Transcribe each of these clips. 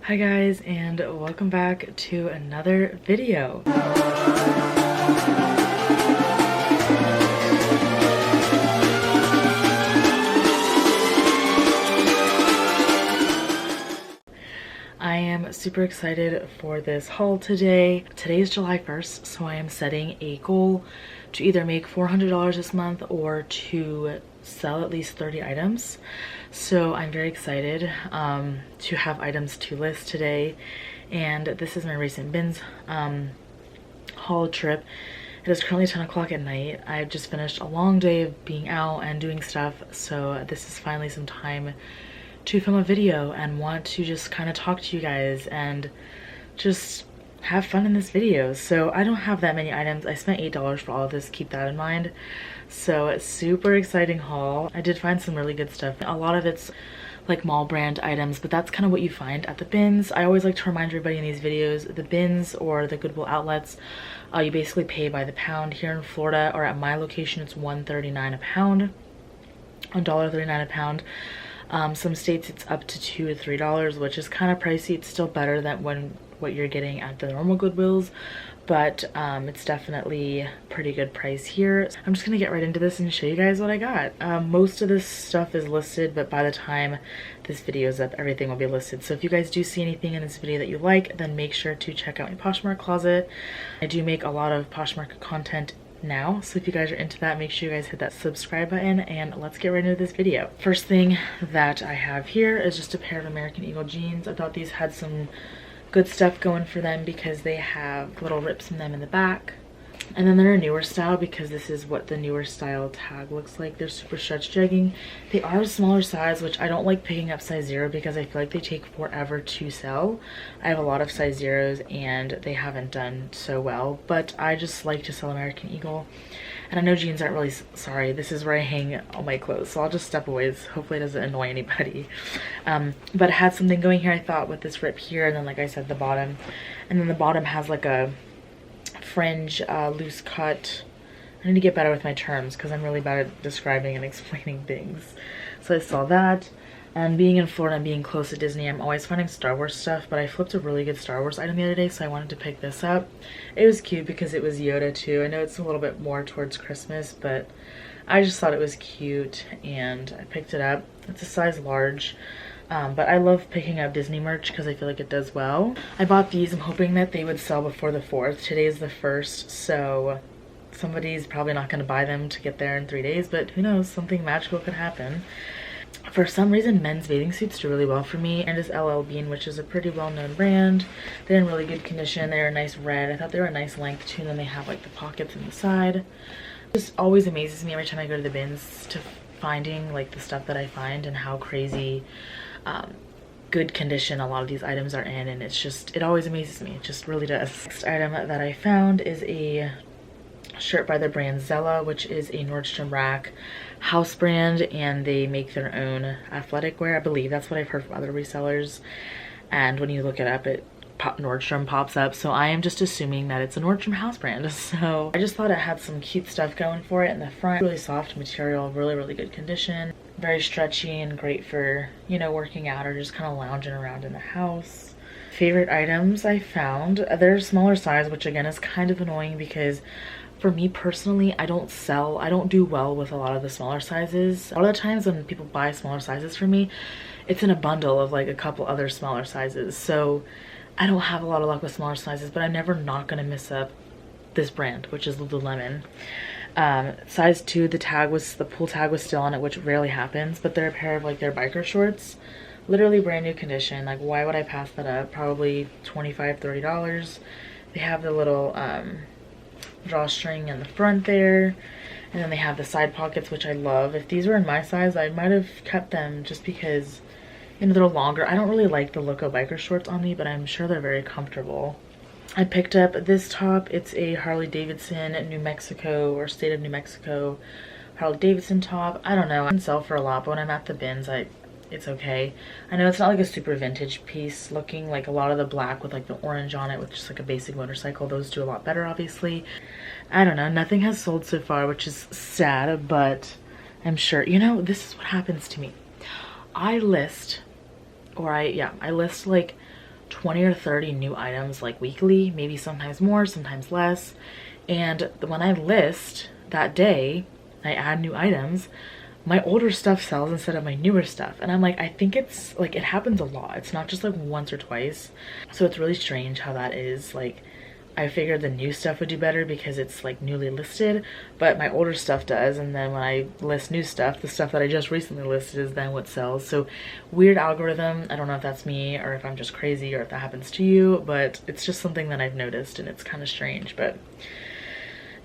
Hi guys, and welcome back to another video. I am super excited for this haul today. Today is July 1st, so I am setting a goal to either make $400 this month or to sell at least 30 items. So I'm very excited to have items to list today. And this is my recent bins haul trip. It is currently 10 o'clock at night. I've just finished a long day of being out and doing stuff, so this is finally some time to film a video and want to just kind of talk to you guys and just have fun in this video. So I don't have that many items. I spent $8 for all of this, keep that in mind. So super exciting haul. I did find some really good stuff. A lot of it's like mall brand items, but that's kind of what you find at the bins. I always like to remind everybody in these videos, the bins or the Goodwill outlets, you basically pay by the pound. Here in Florida, or at my location, it's $1.39 a pound, $1.39 a pound. Some states it's up to $2 to $3, which is kind of pricey. It's still better than what you're getting at the normal Goodwills, but it's definitely pretty good price here. I'm just gonna get right into this and show you guys what I got. Most of this stuff is listed, but by the time this video is up, everything will be listed. So if you guys do see anything in this video that you like, then make sure to check out my Poshmark closet. I do make a lot of Poshmark content now, so if you guys are into that, make sure you guys hit that subscribe button, and let's get right into this video. First thing that I have here is just a pair of American Eagle jeans. I thought these had some good stuff going for them because they have little rips in them in the back, and then they're a newer style because this is what the newer style tag looks like. They're super stretch jegging. They are a smaller size, which I don't like picking up size 0 because I feel like they take forever to sell. I have a lot of size 0s and they haven't done so well, but I just like to sell American Eagle. And I know jeans aren't really, sorry, this is where I hang all my clothes, so I'll just step away. Hopefully it doesn't annoy anybody. But it had something going here, I thought, with this rip here, and then like I said, the bottom. And then the bottom has like a fringe, loose cut. I need to get better with my terms because I'm really bad at describing and explaining things. So I saw that. And being in Florida and being close to Disney, I'm always finding Star Wars stuff, but I flipped a really good Star Wars item the other day, so I wanted to pick this up. It was cute because it was Yoda too. I know it's a little bit more towards Christmas, but I just thought it was cute and I picked it up. It's a size large, but I love picking up Disney merch because I feel like it does well. I bought these. I'm hoping that they would sell before the 4th. Today is the 1st, so somebody's probably not going to buy them to get there in 3 days, but who knows, something magical could happen. For some reason, men's bathing suits do really well for me, and is LL Bean, which is a pretty well-known brand. They're in really good condition. They're a nice red. I thought they were a nice length too, and then they have like the pockets in the side. It just always amazes me every time I go to the bins to finding like the stuff that I find and how crazy good condition a lot of these items are in, and it's just, it always amazes me. It just really does. Next item that I found is a shirt by the brand Resell, which is a Nordstrom Rack house brand, and they make their own athletic wear. I believe that's what I've heard from other resellers, and when you look it up, Nordstrom pops up, so I am just assuming that it's a Nordstrom house brand. So I just thought it had some cute stuff going for it in the front. Really soft material, really good condition, very stretchy and great for, you know, working out or just kind of lounging around in the house. Favorite items I found, they're a smaller size, which again is kind of annoying because for me personally, I don't do well with a lot of the smaller sizes. A lot of the times when people buy smaller sizes for me, it's in a bundle of like a couple other smaller sizes. So I don't have a lot of luck with smaller sizes, but I'm never not gonna miss up this brand, which is Lululemon. Size 2, the pull tag was still on it, which rarely happens, but they're a pair of like their biker shorts. Literally brand new condition. Like, why would I pass that up? Probably $25, $30. They have the little drawstring in the front there, and then they have the side pockets, which I love. If these were in my size, I might have kept them just because, you know, they're longer. I don't really like the look of biker shorts on me, but I'm sure they're very comfortable. I picked up this top. It's a Harley Davidson New Mexico, or State of New Mexico Harley Davidson top. I don't know, I can sell for a lot, but when I'm at the bins, it's okay. I know it's not like a super vintage piece looking, like a lot of the black with like the orange on it with just like a basic motorcycle. Those do a lot better, obviously. I don't know, nothing has sold so far, which is sad, but I'm sure, you know, this is what happens to me. I list like 20 or 30 new items like weekly, maybe sometimes more, sometimes less. And when I list that day, I add new items, my older stuff sells instead of my newer stuff. And I'm like, I think it's like, it happens a lot. It's not just like once or twice. So it's really strange how that is. Like, I figured the new stuff would do better because it's like newly listed, but my older stuff does. And then when I list new stuff, the stuff that I just recently listed is then what sells. So weird algorithm. I don't know if that's me or if I'm just crazy or if that happens to you, but it's just something that I've noticed and it's kind of strange. But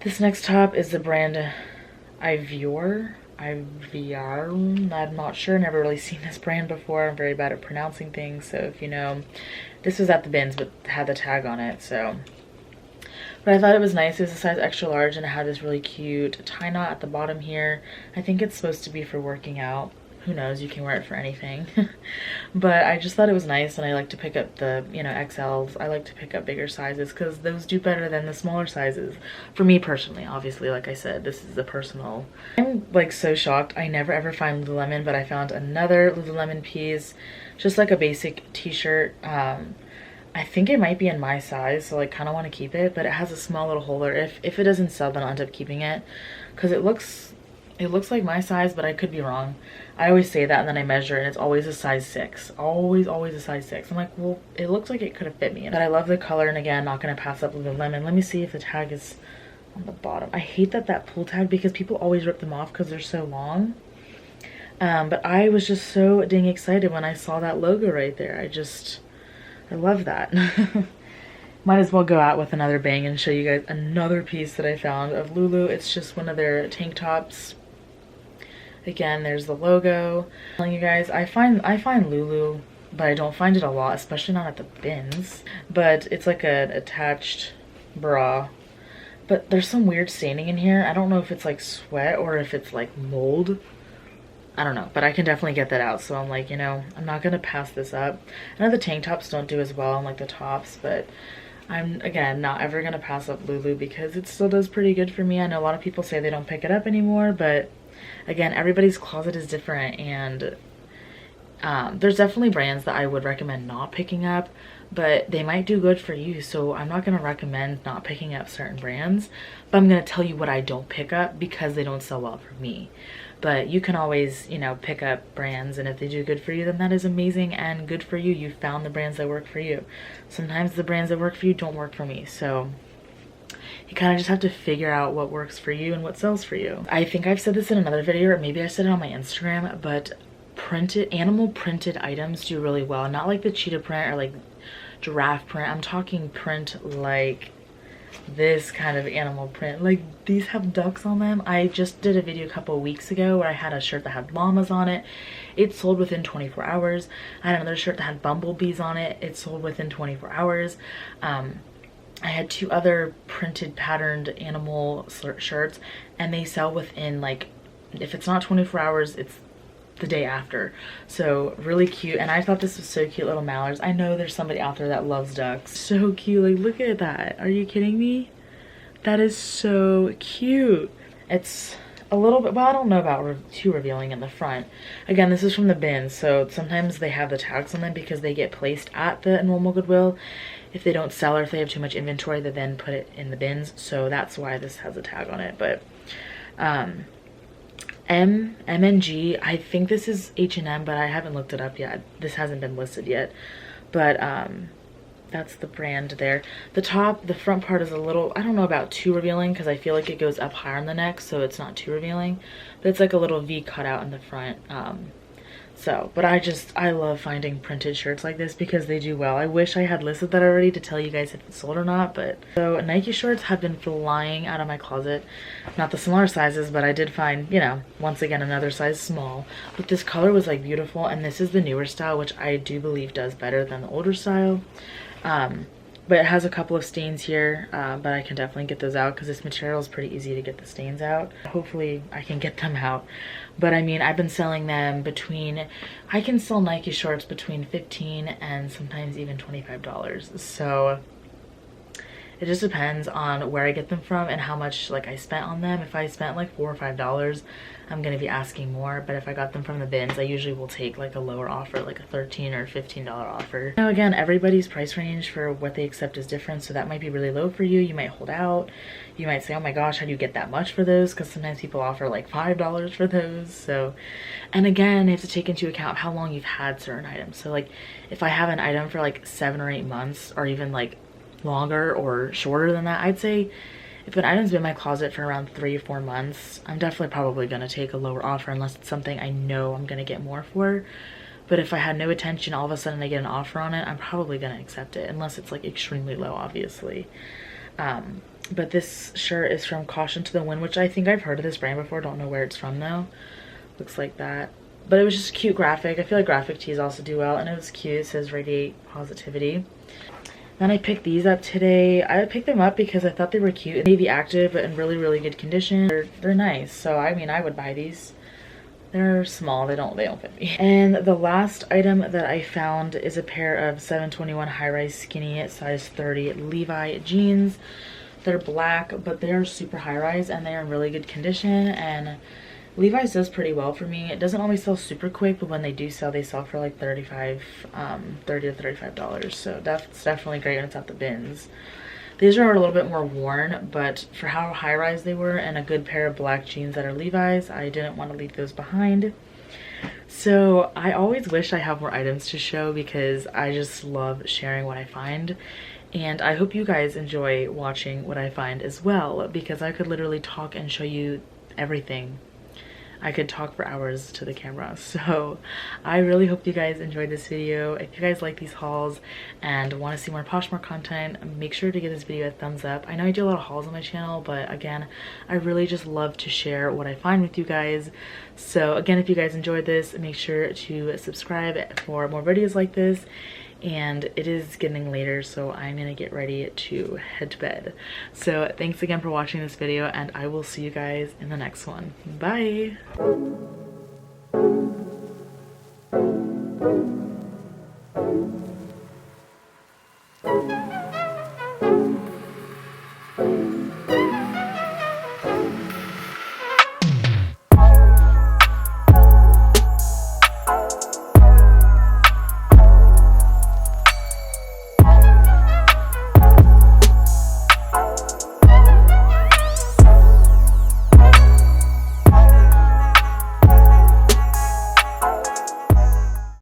this next top is the brand Ivior. I'm not sure, never really seen this brand before. I'm very bad at pronouncing things, so if you know, this was at the bins but had the tag on it, so. But I thought it was nice. It was a size extra large and it had this really cute tie knot at the bottom here. I think it's supposed to be for working out. Who knows, you can wear it for anything. But I just thought it was nice, and I like to pick up the, you know, XLs. I like to pick up bigger sizes because those do better than the smaller sizes. For me personally, obviously, like I said, this is the personal. I'm like so shocked. I never ever find Lululemon, but I found another Lululemon piece. Just like a basic t-shirt. I think it might be in my size, so I kind of want to keep it, but it has a small little holder. If it doesn't sell, then I'll end up keeping it because it looks like my size, but I could be wrong. I always say that and then I measure and it's always a size 6. Always a size 6. I'm like, well, it looks like it could have fit me. But I love the color, and again, not going to pass up Lululemon. Let me see if the tag is on the bottom. I hate that pull tag because people always rip them off because they're so long. But I was just so dang excited when I saw that logo right there. I love that. Might as well go out with another bang and show you guys another piece that I found of Lulu. It's just one of their tank tops. Again, there's the logo. I'm telling you guys, I find Lulu, but I don't find it a lot, especially not at the bins. But it's like an attached bra. But there's some weird staining in here. I don't know if it's like sweat or if it's like mold. I don't know, but I can definitely get that out. So I'm like, you know, I'm not gonna pass this up. I know the tank tops don't do as well on like the tops, but I'm, again, not ever gonna pass up Lulu because it still does pretty good for me. I know a lot of people say they don't pick it up anymore, but again, everybody's closet is different, and there's definitely brands that I would recommend not picking up, but they might do good for you. So I'm not going to recommend not picking up certain brands, but I'm going to tell you what I don't pick up because they don't sell well for me. But you can always, you know, pick up brands, and if they do good for you, then that is amazing and good for you. You found the brands that work for you. Sometimes the brands that work for you don't work for me, so you kind of just have to figure out what works for you and what sells for you. I think I've said this in another video, or maybe I said it on my Instagram, but animal printed items do really well. Not like the cheetah print or like giraffe print. I'm talking print like this kind of animal print. Like these have ducks on them. I just did a video a couple of weeks ago where I had a shirt that had llamas on it. It sold within 24 hours. I had another shirt that had bumblebees on it. It sold within 24 hours. I had 2 other printed patterned animal shirts, and they sell within, like, if it's not 24 hours, it's the day after. So really cute. And I thought this was so cute, little mallards. I know there's somebody out there that loves ducks. So cute. Like, look at that. Are you kidding me? That is so cute. It's a little bit, well, I don't know about too revealing in the front. Again, this is from the bin, so sometimes they have the tags on them because they get placed at the normal Goodwill. If they don't sell or if they have too much inventory, they then put it in the bins. So that's why this has a tag on it. But M and G, I think this is H&M, but I haven't looked it up yet. This hasn't been listed yet. But that's the brand there. The front part is a little, I don't know about too revealing because I feel like it goes up higher on the neck, so it's not too revealing. But it's like a little V cutout in the front. But I love finding printed shirts like this because they do well. I wish I had listed that already to tell you guys if it's sold or not, but so Nike shorts have been flying out of my closet. Not the smaller sizes, but I did find, you know, once again, another size small. But this color was like beautiful, and this is the newer style, which I do believe does better than the older style. But it has a couple of stains here, but I can definitely get those out because this material is pretty easy to get the stains out. Hopefully I can get them out. But I mean, I've been selling them I can sell Nike shorts between $15 and sometimes even $25. So It just depends on where I get them from and how much like I spent on them. If I spent like $4 or $5, I'm gonna be asking more, but if I got them from the bins, I usually will take like a lower offer, like a $13 or $15 offer. Now again, everybody's price range for what they accept is different, so that might be really low for you. You might hold out. You might say, oh my gosh, how do you get that much for those? Because sometimes people offer like $5 for those. So, and again, you have to take into account how long you've had certain items. So like if I have an item for like 7 or 8 months, or even like longer or shorter than that, I'd say if an item's been in my closet for around 3 or 4 months, I'm definitely probably gonna take a lower offer unless it's something I know I'm gonna get more for. But if I had no attention, all of a sudden I get an offer on it, I'm probably gonna accept it unless it's like extremely low, obviously. But this shirt is from Caution to the Wind, which I think I've heard of this brand before. Don't know where it's from though. Looks like that. But it was just a cute graphic. I feel like graphic tees also do well, and it was cute. It says radiate positivity. Then I picked these up today. I picked them up because I thought they were cute. Navy active, but in really, really good condition. They're nice. So I mean, I would buy these. They're small. They don't fit me. And the last item that I found is a pair of 721 high-rise skinny size 30 Levi jeans. They're black, but they're super high-rise and they're in really good condition. And Levi's does pretty well for me. It doesn't always sell super quick, but when they do sell, they sell for like $30 to $35. So that's definitely great when it's at the bins. These are a little bit more worn, but for how high-rise they were and a good pair of black jeans that are Levi's, I didn't want to leave those behind. So I always wish I have more items to show because I just love sharing what I find. And I hope you guys enjoy watching what I find as well, because I could literally talk and show you everything. I could talk for hours to the camera. So I really hope you guys enjoyed this video. If you guys like these hauls and want to see more Poshmark content, make sure to give this video a thumbs up. I know I do a lot of hauls on my channel, but again, I really just love to share what I find with you guys. So again, if you guys enjoyed this, make sure to subscribe for more videos like this. And it is getting later, so I'm gonna get ready to head to bed. So thanks again for watching this video, and I will see you guys in the next one. Bye.